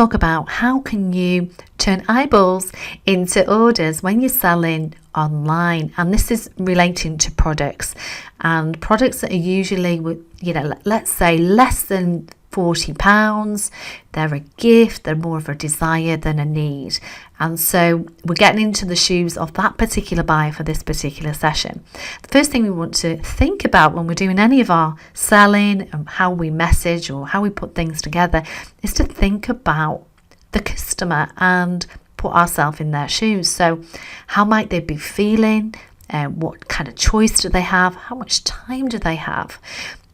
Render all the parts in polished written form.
talk about how can you turn eyeballs into orders when you're selling online. And this is relating to products, and products that are usually, let's say less than £40. They're a gift, they're more of a desire than a need. And so we're getting into the shoes of that particular buyer for this particular session. The first thing we want to think about when we're doing any of our selling and how we message or how we put things together is to think about the customer and put ourselves in their shoes. So how might they be feeling? What kind of choice do they have? How much time do they have?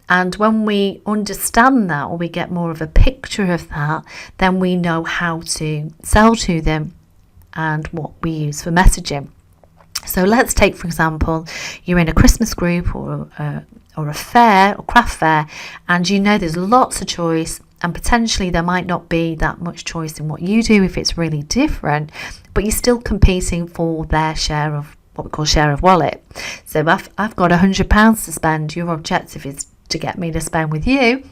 And when we understand that, or we get more of a picture of that, then we know how to sell to them and what we use for messaging. So let's take, for example, you're in a Christmas group or a fair or craft fair, and there's lots of choice, and potentially there might not be that much choice in what you do if it's really different, but you're still competing for their share of what we call share of wallet. So I've got £100 to spend. Your objective is to get me to spend with you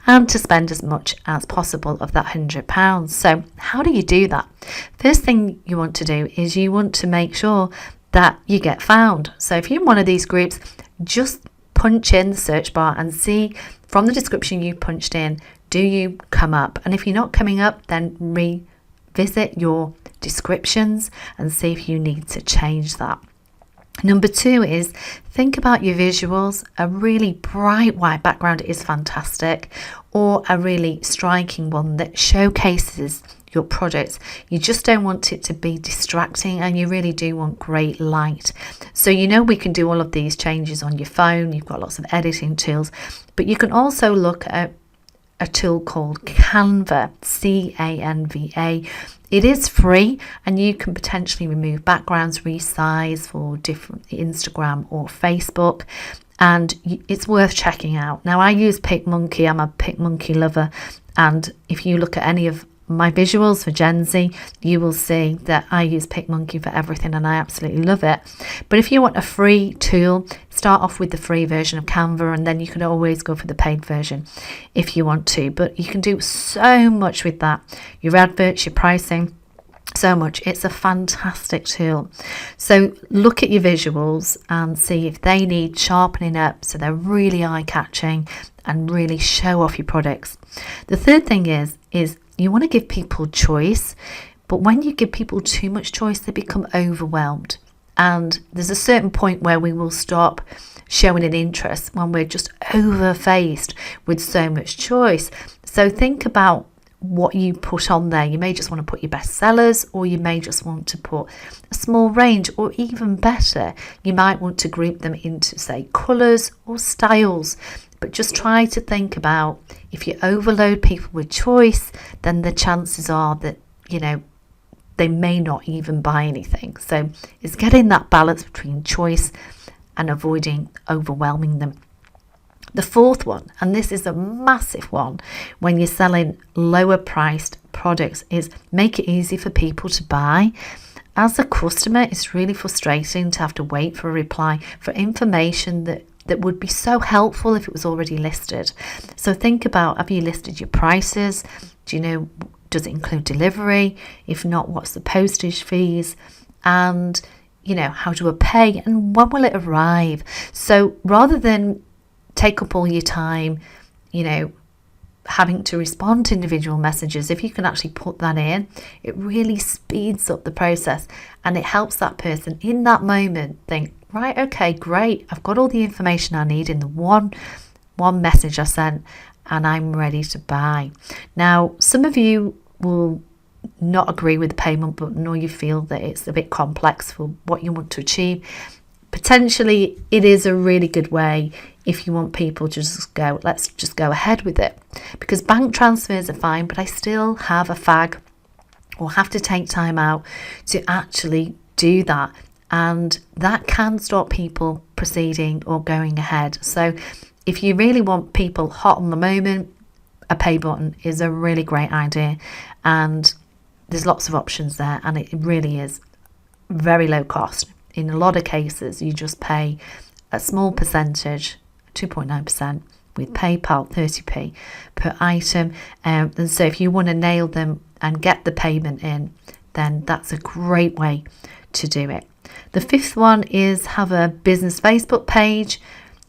and to spend as much as possible of that £100. So how do you do that? First thing you want to do is you want to make sure that you get found. So if you're in one of these groups, just punch in the search bar and see from the description you punched in, do you come up? And if you're not coming up, then revisit your descriptions and see if you need to change that. Number 2 is think about your visuals. A really bright white background is fantastic, or a really striking one that showcases your product. You just don't want it to be distracting, and you really do want great light. So we can do all of these changes on your phone. You've got lots of editing tools, but you can also look at a tool called Canva, Canva. It is free, and you can potentially remove backgrounds, resize for different Instagram or Facebook, and it's worth checking out. Now, I use PicMonkey. I'm a PicMonkey lover, and if you look at any of my visuals for Gen Z, you will see that I use PicMonkey for everything, and I absolutely love it. But if you want a free tool, start off with the free version of Canva, and then you can always go for the paid version if you want to. But you can do so much with that. Your adverts, your pricing, so much. It's a fantastic tool. So look at your visuals and see if they need sharpening up so they're really eye-catching and really show off your products. The third thing is you want to give people choice, but when you give people too much choice, they become overwhelmed. And there's a certain point where we will stop showing an interest when we're just overfaced with so much choice. So think about what you put on there. You may just want to put your best sellers, or you may just want to put a small range, or even better, you might want to group them into, say, colours or styles. But just try to think about, if you overload people with choice, then the chances are that, they may not even buy anything. So it's getting that balance between choice and avoiding overwhelming them. The fourth one, and this is a massive one when you're selling lower priced products, is make it easy for people to buy. As a customer, it's really frustrating to have to wait for a reply for information that would be so helpful if it was already listed. So think about, have you listed your prices? Does it include delivery? If not, what's the postage fees? And, how do I pay? And when will it arrive? So rather than take up all your time, having to respond to individual messages, if you can actually put that in, it really speeds up the process, and it helps that person in that moment think, right, okay, great, I've got all the information I need in the one message I sent, and I'm ready to buy. Now, some of you will not agree with the payment button, or you feel that it's a bit complex for what you want to achieve. Potentially, it is a really good way if you want people to just go, let's just go ahead with it. Because bank transfers are fine, but I still have a fag or have to take time out to actually do that. And that can stop people proceeding or going ahead. So if you really want people hot on the moment, a pay button is a really great idea. And there's lots of options there, and it really is very low cost. In a lot of cases, you just pay a small percentage, 2.9%, with PayPal, 30p per item. And so if you want to nail them and get the payment in, then that's a great way to do it. The fifth one is have a business Facebook page.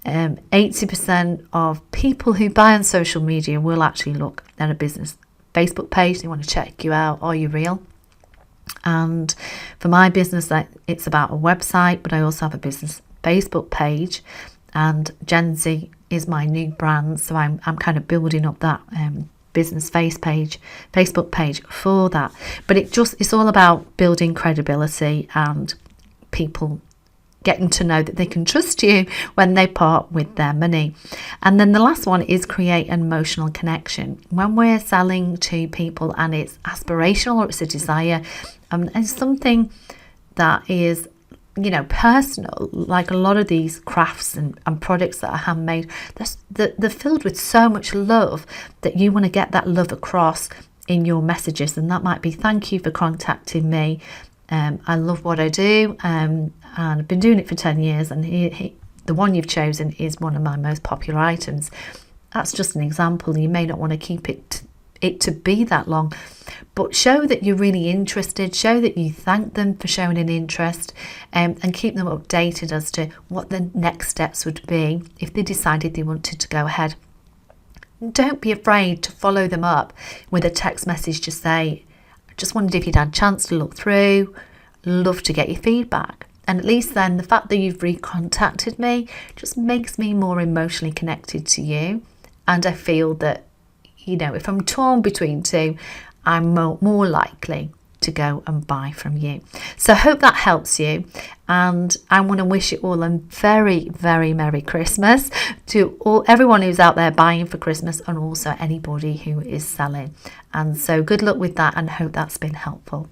80% of people who buy on social media will actually look at a business Facebook page. They want to check you out. Are you real? And for my business, it's about a website, but I also have a business Facebook page, and Gen Z is my new brand, so I'm kind of building up that business Facebook page for that. But it's all about building credibility and people getting to know that they can trust you when they part with their money. And then the last one is create an emotional connection. When we're selling to people and it's aspirational or it's a desire, and something that is, personal, like a lot of these crafts and products that are handmade, they're filled with so much love that you want to get that love across in your messages. And that might be, thank you for contacting me. I love what I do, and I've been doing it for 10 years, and the one you've chosen is one of my most popular items. That's just an example. You may not want to keep it to be that long, but show that you're really interested, show that you thank them for showing an interest, and keep them updated as to what the next steps would be if they decided they wanted to go ahead. Don't be afraid to follow them up with a text message to say, just wondered if you'd had a chance to look through, love to get your feedback. And at least then the fact that you've recontacted me just makes me more emotionally connected to you. And I feel that, if I'm torn between two, I'm more likely to go and buy from you. So I hope that helps you. And I want to wish you all a very, very Merry Christmas to everyone who's out there buying for Christmas, and also anybody who is selling. And so good luck with that, and hope that's been helpful.